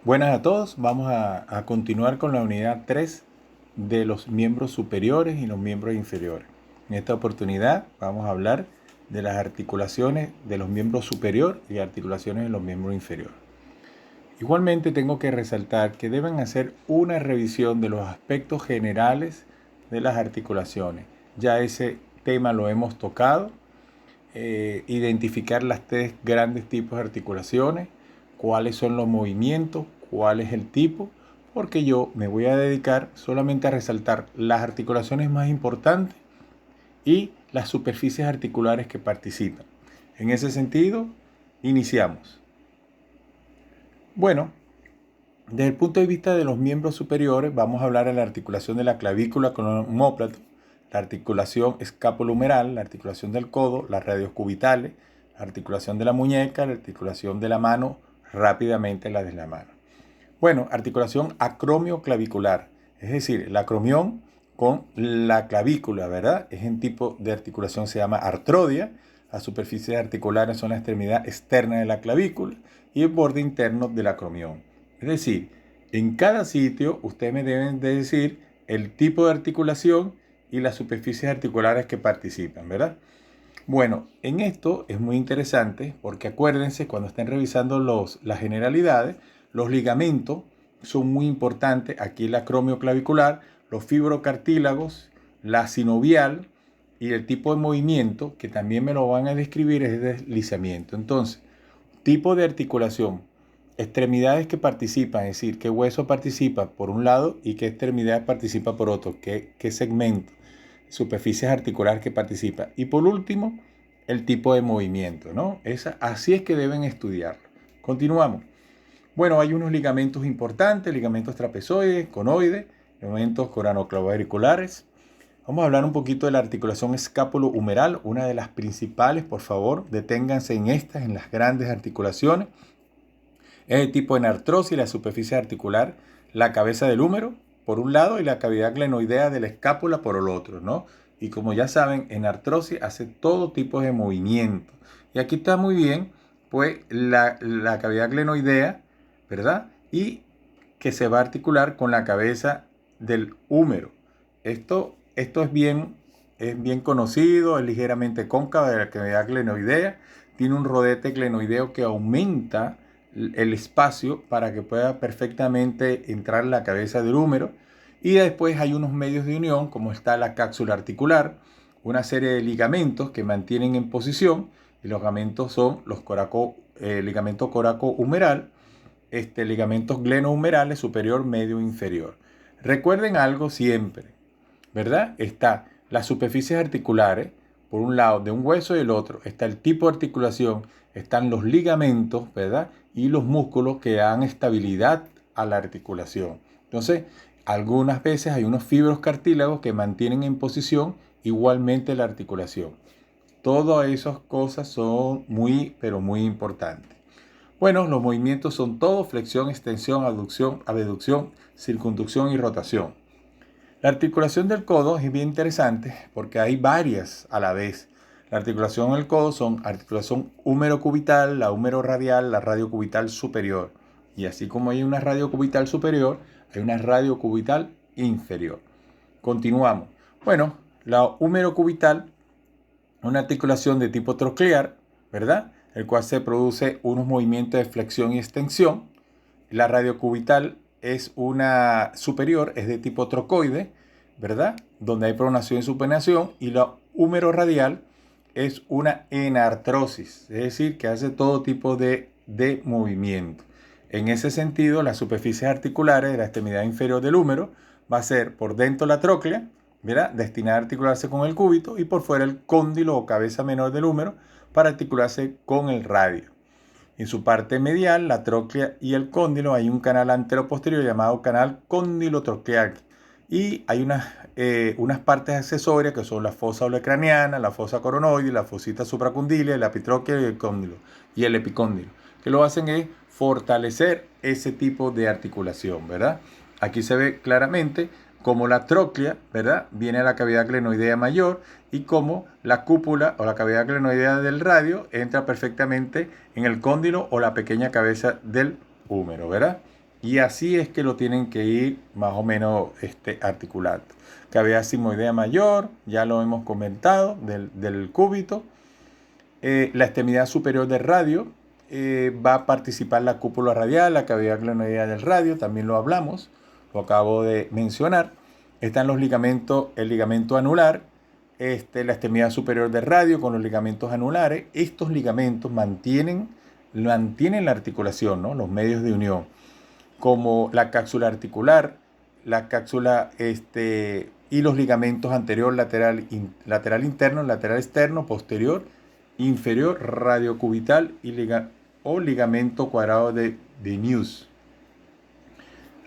Buenas a todos, vamos a continuar con la unidad 3 de los miembros superiores y los miembros inferiores. En esta oportunidad vamos a hablar de las articulaciones de los miembros superior y articulaciones de los miembros inferiores. Igualmente tengo que resaltar que deben hacer una revisión de los aspectos generales de las articulaciones. Ya ese tema lo hemos tocado, identificar las tres grandes tipos de articulaciones, cuáles son los movimientos, cuál es el tipo, porque yo me voy a dedicar solamente a resaltar las articulaciones más importantes y las superficies articulares que participan. En ese sentido, iniciamos. Bueno, desde el punto de vista de los miembros superiores, vamos a hablar de la articulación de la clavícula con el omóplato, la articulación escapulohumeral, la articulación del codo, las radios cubitales, la articulación de la muñeca, la articulación de la mano, rápidamente la de la mano. Bueno, articulación acromioclavicular, es decir, el acromión con la clavícula, ¿verdad? Es un tipo de articulación, se llama artrodia. Las superficies articulares son la extremidad externa de la clavícula y el borde interno del acromión. Es decir, en cada sitio ustedes me deben de decir el tipo de articulación y las superficies articulares que participan, ¿verdad? Bueno, en esto es muy interesante porque acuérdense, cuando estén revisando las generalidades, los ligamentos son muy importantes. Aquí el acromioclavicular, los fibrocartílagos, la sinovial y el tipo de movimiento, que también me lo van a describir, es deslizamiento. Entonces, tipo de articulación, extremidades que participan, es decir, qué hueso participa por un lado y qué extremidad participa por otro, qué segmento, superficies articulares que participa. Y por último, el tipo de movimiento, ¿no? Así es que deben estudiarlo. Continuamos. Bueno, hay unos ligamentos importantes, ligamentos trapezoides, conoides, ligamentos coranoclavicular. Vamos a hablar un poquito de la articulación escapulo-humeral, una de las principales, por favor, deténganse en estas, en las grandes articulaciones. Es el tipo de artrosis, la superficie articular, la cabeza del húmero, por un lado, y la cavidad glenoidea de la escápula por el otro, ¿no? Y como ya saben, en artrosis hace todo tipo de movimiento. Y aquí está muy bien, pues, la cavidad glenoidea, ¿verdad? Y que se va a articular con la cabeza del húmero. Esto es bien conocido, es ligeramente cóncava de la cavidad glenoidea, tiene un rodete glenoideo que aumenta el espacio para que pueda perfectamente entrar la cabeza del húmero. Y después hay unos medios de unión, como está la cápsula articular, una serie de ligamentos que mantienen en posición. Y los ligamentos son los ligamento coraco-humeral, ligamentos glenohumerales superior, medio, inferior. Recuerden algo siempre, ¿verdad? Está las superficies articulares, por un lado, de un hueso y el otro. Está el tipo de articulación, están los ligamentos, ¿verdad? Y los músculos que dan estabilidad a la articulación. Entonces, algunas veces hay unos fibros cartílagos que mantienen en posición igualmente la articulación. Todas esas cosas son muy, pero muy importantes. Bueno, los movimientos son todo: flexión, extensión, abducción, abducción, circunducción y rotación. La articulación del codo es bien interesante porque hay varias a la vez. La articulación del codo son articulación húmero-cubital, la húmero-radial, la radiocubital superior. Y así como hay una radiocubital superior, hay una radiocubital inferior. Continuamos. Bueno, la húmero-cubital, una articulación de tipo troclear, ¿verdad? El cual se produce unos movimientos de flexión y extensión. La radiocubital es una superior, es de tipo trocoide, ¿verdad? Donde hay pronación y supinación. Y la húmero radial es una enartrosis, es decir, que hace todo tipo de movimiento. En ese sentido, las superficies articulares de la extremidad inferior del húmero va a ser por dentro la tróclea, ¿verdad? Destinada a articularse con el cúbito, y por fuera el cóndilo o cabeza menor del húmero para articularse con el radio. En su parte medial, la tróclea y el cóndilo, hay un canal anteroposterior llamado canal cóndilo-troclear. Y hay unas partes accesorias que son la fosa olecraniana, la fosa coronoide, la fosita supracondílea, el epitróqueo y el cóndilo y el epicóndilo, que lo hacen es fortalecer ese tipo de articulación, ¿verdad? Aquí se ve claramente cómo la tróclea, ¿verdad?, viene a la cavidad glenoidea mayor, y cómo la cúpula o la cavidad glenoidea del radio entra perfectamente en el cóndilo o la pequeña cabeza del húmero, ¿verdad? Y así es que lo tienen que ir más o menos articulando. Cavidad sigmoidea mayor, ya lo hemos comentado, del cúbito. La extremidad superior del radio, va a participar la cúpula radial, la cavidad glenoidea del radio, también lo hablamos, lo acabo de mencionar. Están los ligamentos, el ligamento anular, la extremidad superior del radio con los ligamentos anulares. Estos ligamentos mantienen la articulación, ¿no? Los medios de unión, como la cápsula articular, la cápsula y los ligamentos anterior, lateral interno, lateral externo, posterior, inferior, radiocubital o ligamento cuadrado de Neus.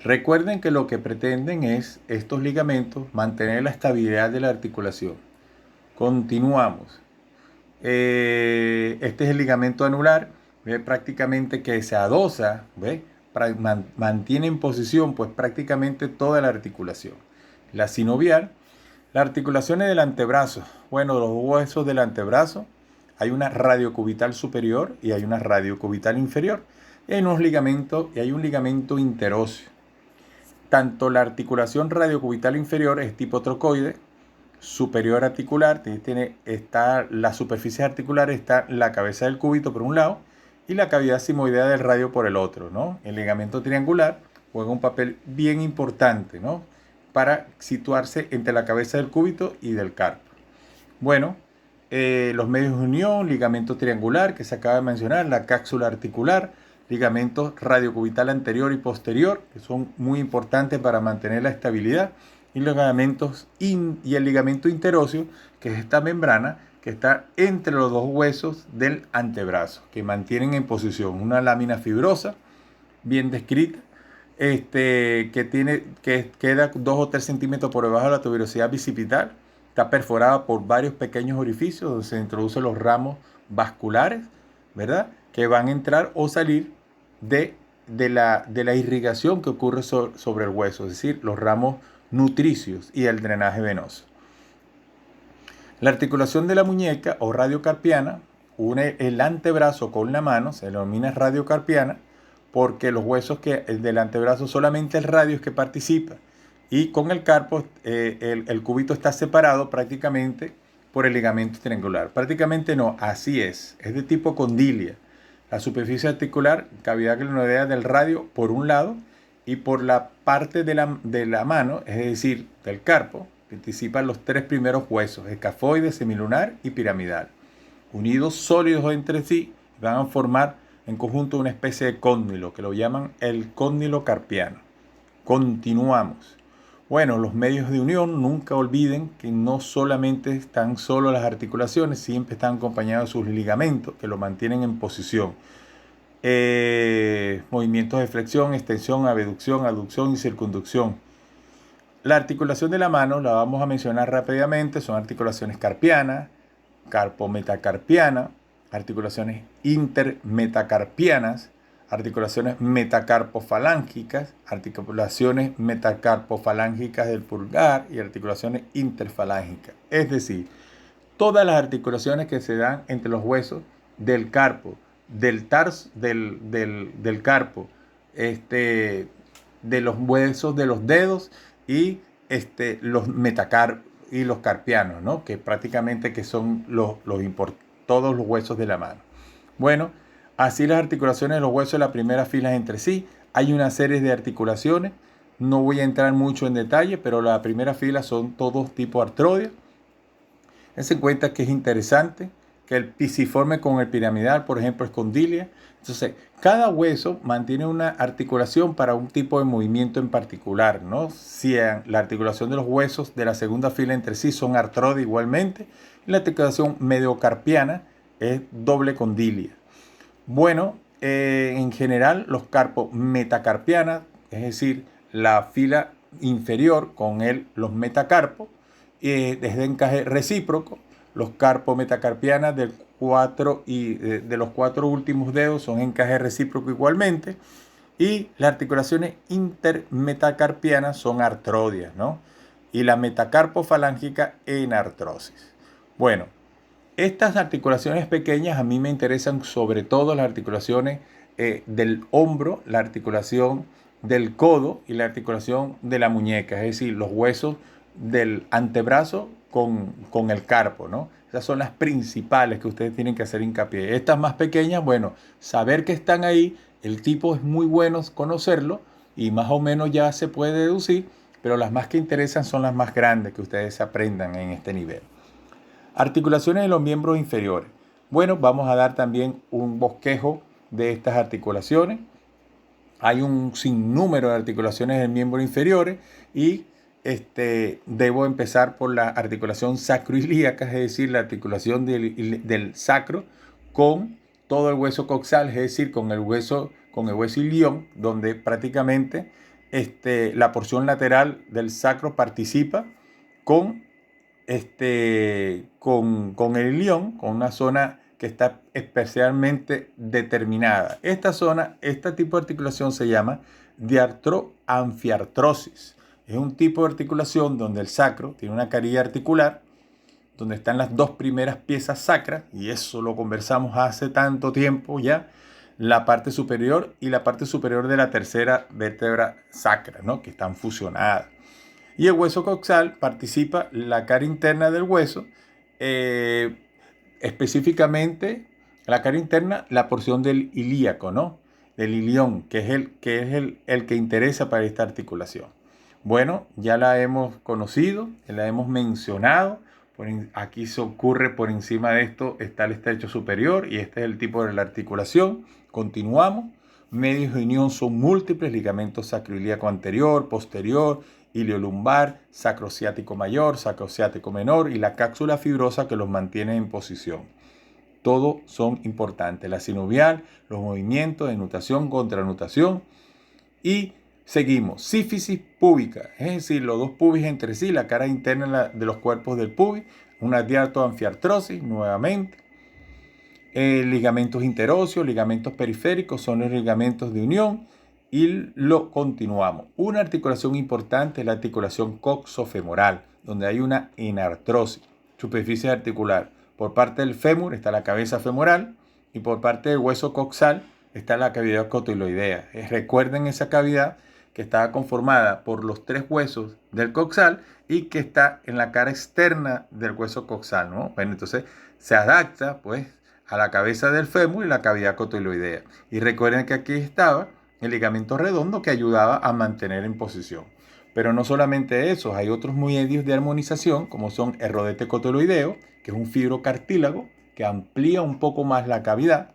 Recuerden que lo que pretenden es estos ligamentos mantener la estabilidad de la articulación. Continuamos. Este es el ligamento anular, ¿ve? Prácticamente que se adosa, ¿ve? Mantiene en posición pues prácticamente toda la articulación. La sinovial, las articulaciones del antebrazo. Bueno, los huesos del antebrazo, hay una radiocubital superior y hay una radiocubital inferior. Y hay unos ligamentos y hay un ligamento interóseo. Tanto la articulación radiocubital inferior es tipo trocoide, superior articular, está la superficie articular, está la cabeza del cúbito por un lado y la cavidad sigmoidea del radio por el otro, ¿no? El ligamento triangular juega un papel bien importante, ¿no? Para situarse entre la cabeza del cúbito y del carpo. Bueno, los medios de unión, ligamento triangular que se acaba de mencionar, la cápsula articular, ligamentos radiocubital anterior y posterior, que son muy importantes para mantener la estabilidad, y los ligamentos y el ligamento interóseo, que es esta membrana que está entre los dos huesos del antebrazo, que mantienen en posición una lámina fibrosa, bien descrita, que queda 2 o 3 centímetros por debajo de la tuberosidad bicipital, está perforada por varios pequeños orificios donde se introducen los ramos vasculares, ¿verdad? Que van a entrar o salir de la irrigación que ocurre sobre el hueso, es decir, los ramos nutricios y el drenaje venoso. La articulación de la muñeca o radiocarpiana une el antebrazo con la mano, se denomina radiocarpiana, porque los huesos del antebrazo solamente el radio es que participa, y con el carpo el cúbito está separado prácticamente por el ligamento triangular. Prácticamente no, así es de tipo condilia. La superficie articular, cavidad glenoidea del radio por un lado, y por la parte de la mano, es decir, del carpo, participan los 3 primeros huesos, escafoide, semilunar y piramidal. Unidos sólidos entre sí, van a formar en conjunto una especie de cóndilo, que lo llaman el cóndilo carpiano. Continuamos. Bueno, los medios de unión, nunca olviden que no solamente están solo las articulaciones, siempre están acompañados de sus ligamentos, que lo mantienen en posición. Movimientos de flexión, extensión, abducción, aducción y circunducción. La articulación de la mano la vamos a mencionar rápidamente. Son articulaciones carpianas, carpometacarpiana, articulaciones intermetacarpianas, articulaciones metacarpofalángicas, articulaciones metacarpofalángicas del pulgar y articulaciones interfalángicas. Es decir, todas las articulaciones que se dan entre los huesos del carpo, del tarso, del carpo, de los huesos de los dedos y los carpianos, ¿no? Que prácticamente que son todos los huesos de la mano. Bueno, así las articulaciones de los huesos de la primera fila entre sí. Hay una serie de articulaciones, no voy a entrar mucho en detalle, pero la primera fila son todos tipo artroides. Tense en cuenta que es interesante que el pisiforme con el piramidal, por ejemplo, es condilia. Entonces, cada hueso mantiene una articulación para un tipo de movimiento en particular, ¿no? Si la articulación de los huesos de la segunda fila entre sí son artroides igualmente, y la articulación mediocarpiana es doble condilia. Bueno, en general, los carpos metacarpianas, es decir, la fila inferior con los metacarpos, es de encaje recíproco. Los carpos metacarpianas de los 4 últimos dedos son encaje recíproco igualmente. Y las articulaciones intermetacarpianas son artrodias, ¿no? Y la metacarpofalángica en artrosis. Bueno, estas articulaciones pequeñas a mí me interesan sobre todo las articulaciones del hombro, la articulación del codo y la articulación de la muñeca, es decir, los huesos del antebrazo con el carpo, ¿no? Esas son las principales que ustedes tienen que hacer hincapié. Estas más pequeñas, bueno, saber que están ahí, el tipo es muy bueno conocerlo y más o menos ya se puede deducir, pero las más que interesan son las más grandes que ustedes aprendan en este nivel. Articulaciones de los miembros inferiores. Bueno, vamos a dar también un bosquejo de estas articulaciones. Hay un sinnúmero de articulaciones del miembro inferiores y debo empezar por la articulación sacroilíaca, es decir, la articulación del sacro con todo el hueso coxal, es decir, con el hueso ilión, donde prácticamente la porción lateral del sacro participa con con el ilión, con una zona que está especialmente determinada. Esta zona, este tipo de articulación se llama diartroanfiartrosis. Es un tipo de articulación donde el sacro tiene una carilla articular, donde están las dos primeras piezas sacras, y eso lo conversamos hace tanto tiempo ya, la parte superior y la parte superior de la tercera vértebra sacra, ¿no? Que están fusionadas. Y el hueso coxal participa la cara interna del hueso, eh, específicamente la cara interna, la porción del ilíaco, ¿no? Del ilión, que es el que interesa para esta articulación. Bueno, ya la hemos conocido, la hemos mencionado. Aquí se ocurre por encima de esto está el estrecho superior y este es el tipo de la articulación. Continuamos. Medios de unión son múltiples: ligamento sacroiliaco anterior, posterior, iliolumbar, sacrociático mayor, sacrociático menor y la cápsula fibrosa que los mantiene en posición. Todos son importantes. La sinovial, los movimientos de nutación contra nutación y seguimos. Sífisis púbica, es decir, los dos pubis entre sí, la cara interna de los cuerpos del pubis, una diartroanfiartrosis nuevamente. Ligamentos interóseos, ligamentos periféricos son los ligamentos de unión y lo continuamos. Una articulación importante es la articulación coxofemoral, donde hay una enartrosis, superficie articular. Por parte del fémur está la cabeza femoral y por parte del hueso coxal está la cavidad cotiloidea. Recuerden esa cavidad que estaba conformada por los tres huesos del coxal y que está en la cara externa del hueso coxal, ¿no? Bueno, entonces se adapta, pues, a la cabeza del fémur y la cavidad cotiloidea. Y recuerden que aquí estaba el ligamento redondo que ayudaba a mantener en posición. Pero no solamente eso, hay otros medios de armonización como son el rodete cotiloideo, que es un fibrocartílago que amplía un poco más la cavidad,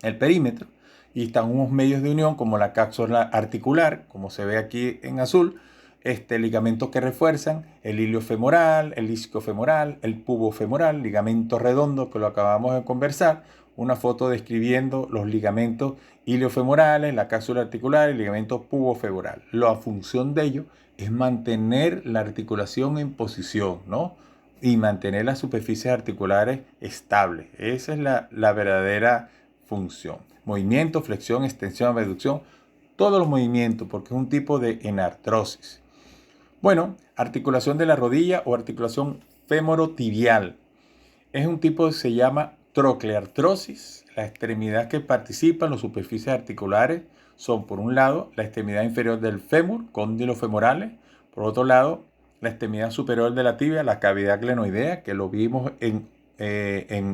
el perímetro, y están unos medios de unión como la cápsula articular, como se ve aquí en azul, ligamentos que refuerzan el iliofemoral, el isquiofemoral, el pubofemoral, ligamento redondo que lo acabamos de conversar, una foto describiendo los ligamentos iliofemorales, la cápsula articular y el ligamento pubofemoral. La función de ello es mantener la articulación en posición, ¿no? Y mantener las superficies articulares estables. Esa es la verdadera función. Movimiento, flexión, extensión, reducción, todos los movimientos, porque es un tipo de enartrosis. Bueno, articulación de la rodilla o articulación femorotibial. Es un tipo que se llama trocleartrosis. La extremidad que participa en las superficies articulares son, por un lado, la extremidad inferior del fémur, cóndilos femorales. Por otro lado, la extremidad superior de la tibia, la cavidad glenoidea, que lo vimos en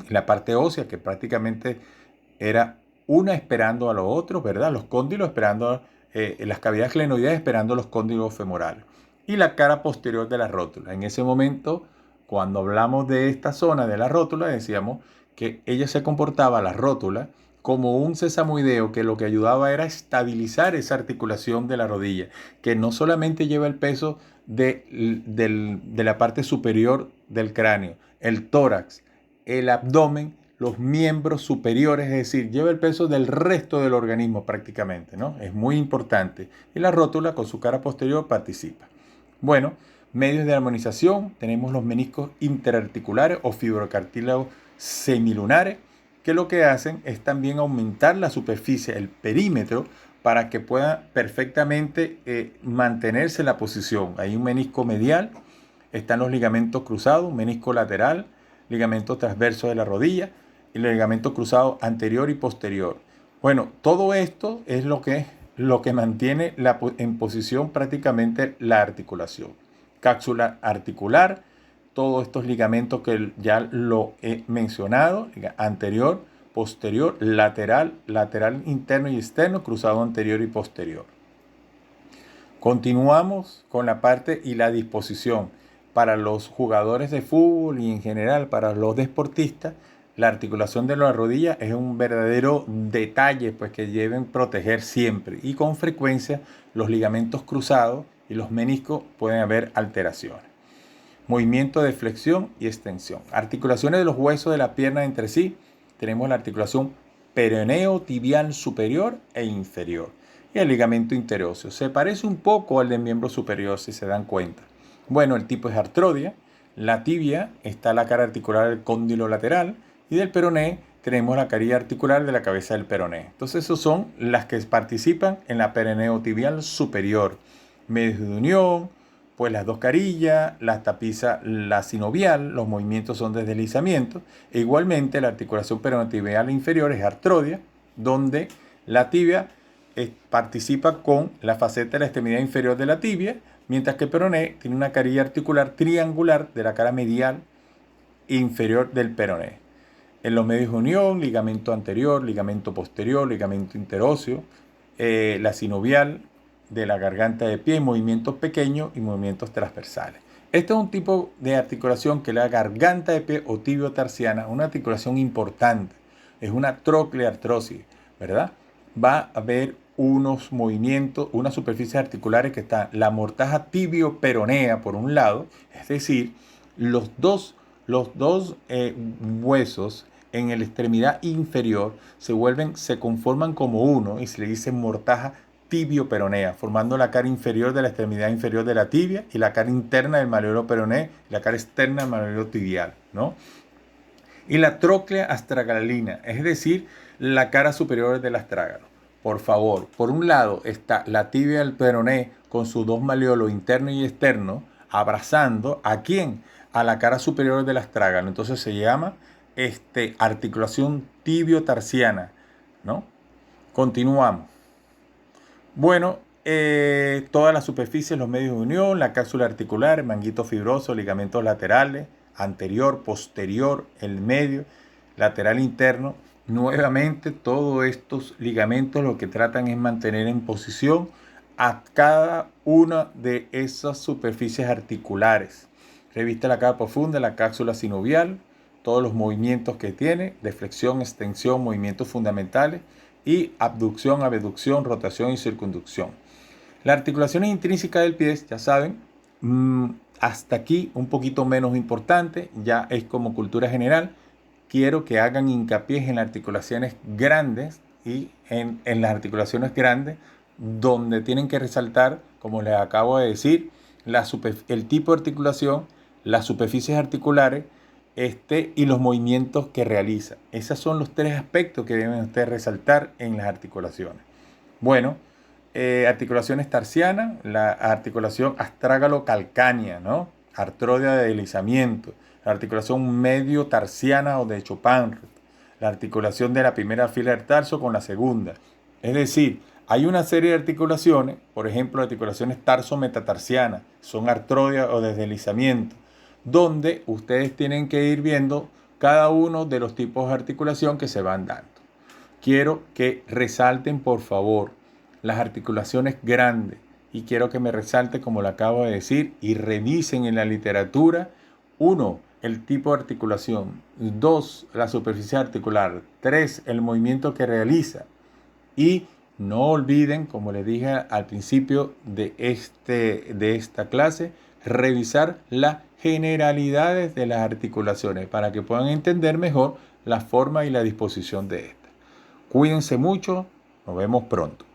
la parte ósea, que prácticamente era una esperando a los otros, ¿verdad? Los cóndilos esperando, las cavidades glenoideas esperando los cóndilos femorales. Y la cara posterior de la rótula. En ese momento, cuando hablamos de esta zona de la rótula, decíamos que ella se comportaba, la rótula, como un sesamoideo que lo que ayudaba era estabilizar esa articulación de la rodilla, que no solamente lleva el peso de la parte superior del cráneo, el tórax, el abdomen, los miembros superiores, es decir, lleva el peso del resto del organismo prácticamente, ¿no? Es muy importante. Y la rótula con su cara posterior participa. Bueno, medios de armonización, tenemos los meniscos interarticulares o fibrocartílagos semilunares, que lo que hacen es también aumentar la superficie, el perímetro, para que pueda perfectamente mantenerse en la posición. Hay un menisco medial, están los ligamentos cruzados, un menisco lateral, ligamento transverso de la rodilla y el ligamento cruzado anterior y posterior. Bueno, todo esto es lo que lo que mantiene en posición prácticamente la articulación. Cápsula articular, todos estos ligamentos que ya lo he mencionado, anterior, posterior, lateral, lateral interno y externo, cruzado anterior y posterior. Continuamos con la parte y la disposición. Para los jugadores de fútbol y en general para los deportistas, la articulación de la rodilla es un verdadero detalle, pues que deben proteger siempre, y con frecuencia los ligamentos cruzados y los meniscos pueden haber alteraciones. Movimiento de flexión y extensión. Articulaciones de los huesos de la pierna entre sí. Tenemos la articulación peroneo tibial superior e inferior. Y el ligamento interóseo. Se parece un poco al del miembro superior, si se dan cuenta. Bueno, el tipo es artrodia. La tibia está la cara articular del cóndilo lateral. Y del peroné tenemos la carilla articular de la cabeza del peroné. Entonces, esos son las que participan en la peroneo tibial superior. Medios de unión, pues las dos carillas, la tapiza, la sinovial, los movimientos son de deslizamiento. E igualmente la articulación peronotibial inferior es artrodia, donde la tibia participa con la faceta de la extremidad inferior de la tibia, mientras que el peroné tiene una carilla articular triangular de la cara medial inferior del peroné. En los medios de unión, ligamento anterior, ligamento posterior, ligamento interóseo, la sinovial de la garganta de pie, movimientos pequeños y movimientos transversales. Este es un tipo de articulación que la garganta de pie o tibio-tarsiana, una articulación importante, es una trocleartrosis, ¿verdad? Va a haber unos movimientos, unas superficies articulares que están la mortaja tibio-peronea por un lado, es decir, los dos huesos en la extremidad inferior se conforman como uno y se le dice mortaja tibio-peronea, formando la cara inferior de la extremidad inferior de la tibia y la cara interna del malleolo peroné y la cara externa del malleolo tibial, ¿no? Y la tróclea astragalina, es decir, la cara superior del astrágalo. Por favor, por un lado está la tibia del peroné con sus dos malleolos interno y externo, abrazando ¿a quién? A la cara superior del astrágalo. Entonces se llama articulación tibio-tarsiana, ¿no? Continuamos. Bueno, todas las superficies, los medios de unión, la cápsula articular, el manguito fibroso, ligamentos laterales, anterior, posterior, el medio, lateral interno. Nuevamente, todos estos ligamentos lo que tratan es mantener en posición a cada una de esas superficies articulares. Revista la capa profunda, la cápsula sinovial, todos los movimientos que tiene, de flexión, extensión, movimientos fundamentales, y abducción, abducción, rotación y circunducción. Las articulaciones intrínsecas del pie, ya saben, hasta aquí un poquito menos importante, ya es como cultura general. Quiero que hagan hincapié en las articulaciones grandes y en las articulaciones grandes donde tienen que resaltar, como les acabo de decir, el tipo de articulación, las superficies articulares, y los movimientos que realiza. Esos son los tres aspectos que deben ustedes resaltar en las articulaciones. Bueno, articulaciones tarsianas, la articulación astrágalo-calcánea, ¿no? Artrodia de deslizamiento, la articulación medio tarsiana o de Chopin, la articulación de la primera fila del tarso con la segunda. Es decir, hay una serie de articulaciones, por ejemplo, articulaciones tarso-metatarsianas, son artrodia o de deslizamiento, donde ustedes tienen que ir viendo cada uno de los tipos de articulación que se van dando. Quiero que resalten, por favor, las articulaciones grandes y quiero que me resalte, como lo acabo de decir, y revisen en la literatura, 1, el tipo de articulación, 2, la superficie articular, 3, el movimiento que realiza, y no olviden, como les dije al principio de esta clase, revisar las generalidades de las articulaciones para que puedan entender mejor la forma y la disposición de estas. Cuídense mucho, nos vemos pronto.